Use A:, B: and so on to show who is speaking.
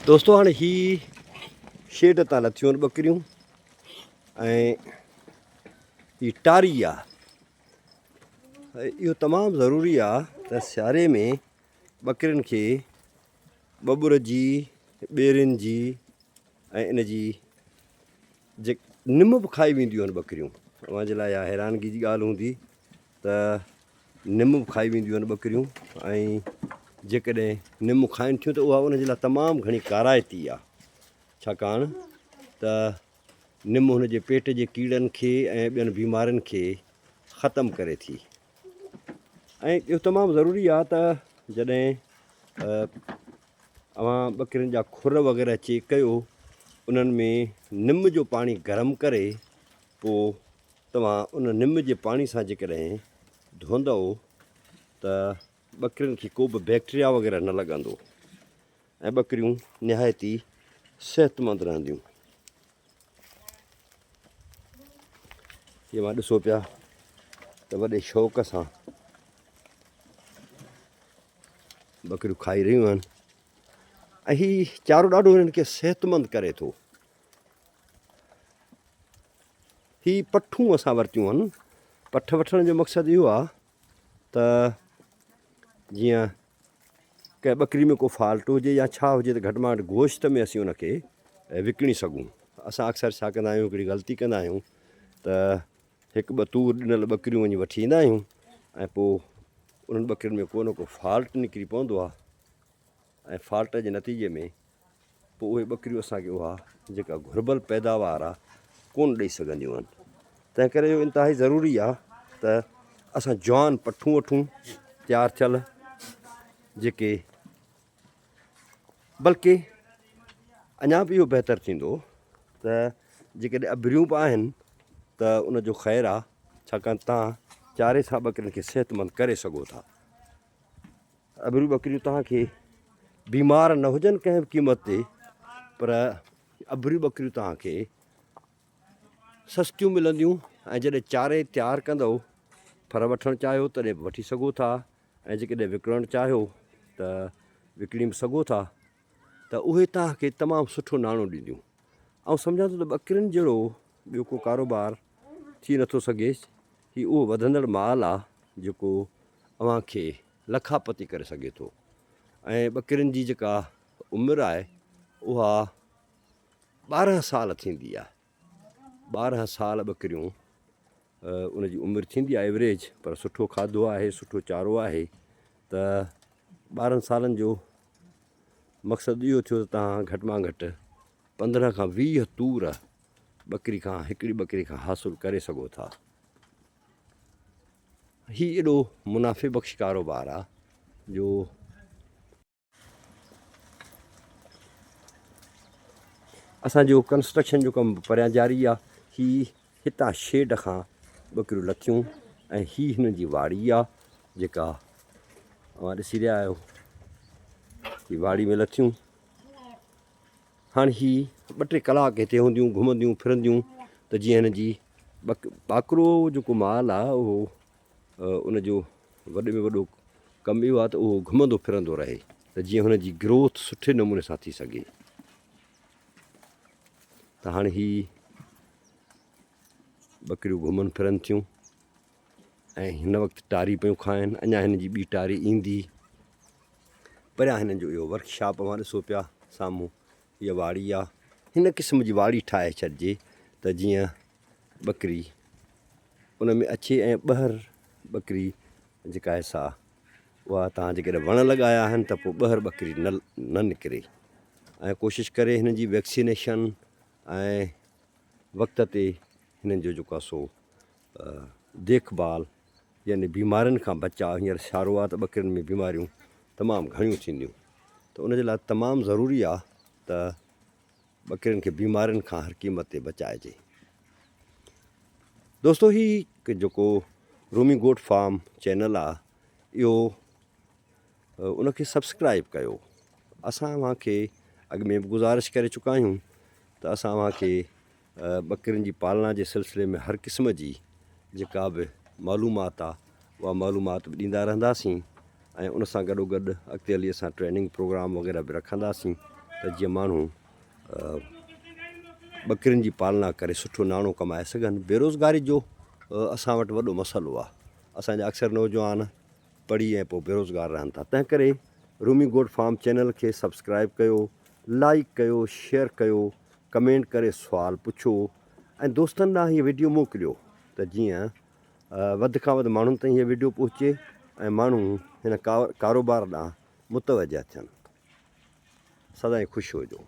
A: दोस्तों हाणे ही शेड तां लथियूं आहिनि ॿकरियूं ऐं ही टारी आहे। इहो तमामु ज़रूरी आहे त सियारे में ॿकरियुनि खे बबुर जी ॿेरियुनि जी ऐं इन जी निम बि खाई वेंदियूं आहिनि ॿकरियूं। तव्हांजे लाइ इहा हैरानगी जी ॻाल्हि हूंदी त निम बि खाई वेंदियूं आहिनि ॿकरियूं ऐं जेकॾहिं निम खाइनि थियूं त उहा उनजे लाइ तमामु घणी काराइती आहे, छाकाणि त निम हुनजे पेट जे कीड़नि खे ऐं ॿियनि बीमारियुनि खे ख़तमु करे थी। ऐं इहो तमामु ज़रूरी आहे त जॾहिं अवां ॿकरियुनि जा खुर वग़ैरह चेक कयो, उन्हनि में निम जो पाणी गरम करे पोइ तव्हां उन निम जे पाणी सां जेकॾहिं धोईंदव त ॿकरियुनि खे को बि बैक्टीरिया वग़ैरह न लॻंदो ऐं ॿकरियूं निहायती सिहतमंद रहंदियूं। हीअ मां ॾिसो पिया त वॾे शौक़ सां ॿकरियूं खाई रहियूं आहिनि ऐं हीउ चारो ॾाढो हिननि खे सिहतमंद करे थो। हीअ पठूं असां वरितियूं आहिनि। पठ वठण जो मक़सदु इहो आहे त जीअं कंहिं ॿकरी में को फॉल्ट हुजे या छा हुजे त घटि में घटि गोश्त में असीं उनखे विकिणी सघूं। असां अक्सर छा कंदा आहियूं, हिकिड़ी ग़लती कंदा आहियूं त हिकु ॿ तूर ॾिनल ॿकरियूं वञी वठी ईंदा आहियूं ऐं पोइ उन्हनि ॿकरियुनि में को न को फॉल्ट निकिरी पवंदो आहे ऐं फॉल्ट जे नतीजे में पोइ उहे ॿकरियूं असांखे उहा जेका घुर्बल पैदावार आहे कोन ॾेई सघंदियूं आहिनि। तंहिं करे इहो इंतिहाई ज़रूरी आहे त असां जवान पठूं वठूं तयारु थियल, जेके बल्कि अञा बि इहो बहितरु थींदो त जेकॾहिं अभरियूं बि आहिनि त उनजो ख़ैरु आहे, छाकाणि तव्हां चारे सां ॿकरियुनि खे सिहतमंद करे सघो था। अभरियूं ॿकरियूं तव्हांखे बीमार न हुजनि कंहिं बि क़ीमत ते, पर अभरियूं ॿकरियूं तव्हांखे सस्तियूं मिलंदियूं ऐं जॾहिं चारे तयारु कंदव, फर वठणु चाहियो तॾहिं बि वठी सघो था ऐं जेकॾहिं विकिणणु चाहियो त विकिणी बि सघो था, त उहे तव्हांखे तमामु सुठो नाणो ॾींदियूं। ऐं सम्झां थो त ॿकरियुनि जहिड़ो ॿियो को कारोबार थी नथो सघे। ही उहो वधंदड़ माल आहे जेको अव्हांखे लखापति करे सघे थो। ऐं ॿकरियुनि जी जेका उमिरि आहे उहा 12 साल थींदी आहे। 12 साल ॿकरियूं उनजी उमिरि थींदी आहे एवरेज, पर सुठो खाधो आहे, सुठो चारो आहे त 12 सालनि जो मक़सदु इहो थियो त तव्हां घटि में घटि 15 खां 20 तूर ॿकरी खां, हिकिड़ी ॿकरी खां हासिलु करे सघो था। हीउ एॾो मुनाफ़े बख़्श कारोबार आहे जो असांजो कंस्ट्रक्शन जो कमु परियां जारी आहे। ही हितां शेड खां ॿकरियूं लथियूं ऐं ही हिन जी वाड़ी आहे जेका तव्हां ॾिसी रहिया आहियो। ही वाड़ी में लथियूं। हाणे ही 2-3 कलाक हिते हूंदियूं, घुमंदियूं फिरंदियूं त जीअं हिन जी ॿाकरो जेको माल आहे उहो उनजो वॾे में वॾो कमु इहो आहे त उहो घुमंदो फिरंदो रहे त जीअं हुनजी ग्रोथ सुठे नमूने सां थी सघे। त हाणे ही ॿकरियूं घुमनि फिरनि थियूं ऐं हिन वक़्तु टारी पियूं खाइनि। अञा हिन जी ॿी टारी ईंदी। परियां हिननि जो इहो वर्कशॉप मां ॾिसो पिया साम्हूं, इहा वाड़ी आहे। हिन क़िस्म जी वाड़ी ठाहे छॾिजे त जीअं ॿकरी उन में अचे ऐं ॿाहिरि ॿकरी जेका आहे सा उहा तव्हां जेकॾहिं वण लॻाया आहिनि त पोइ ॿाहिरि ॿकरी न निकिरे। ऐं कोशिशि करे हिननि जी वैक्सीनेशन ऐं वक़्त ते हिननि जो जेको आहे सो देखभाल, यानी बीमारियुनि खां बचाव। हींअर सियारो आहे त ॿकरियुनि में बीमारियूं तमामु घणियूं थींदियूं, त उनजे लाइ तमामु ज़रूरी आहे त ॿकरियुनि खे बीमारियुनि खां हर क़ीमत ते बचाइजे। दोस्तो ही जेको रूमी गोट फार्म चैनल आहे, इहो उनखे सब्सक्राइब कयो। असां अव्हांखे अॻु में बि गुज़ारिश करे चुका आहियूं त असां अव्हांखे ॿकरियुनि जी पालना जे सिलसिले में हर क़िस्म जी जेका बि मालूमात आहे उहा मालूमात बि ॾींदा रहंदासीं ऐं उन सां गॾोगॾु अॻिते हली असां ट्रेनिंग प्रोग्राम वग़ैरह बि रखंदासीं त जीअं माण्हू ॿकरियुनि जी पालना करे सुठो नाणो कमाए सघनि। बेरोज़गारी जो असां वटि वॾो मसइलो आहे। असांजा अक्सर नौजवान पढ़ी ऐं पोइ बेरोज़गार रहनि था। तंहिं करे रूमी गोट फार्म चैनल खे सब्सक्राइब कयो, लाइक कयो, शेयर कयो, कमेंट करे सुवाल पुछो ऐं दोस्तनि ॾांहुं हीअ वीडियो मोकिलियो त जीअं वधि खां वधि माण्हुनि ताईं हीअ वीडियो पहुचे ऐं माण्हू हिन कारोबार ॾांहुं मुतवजा थियनि। सदाईं ख़ुशि हुजो।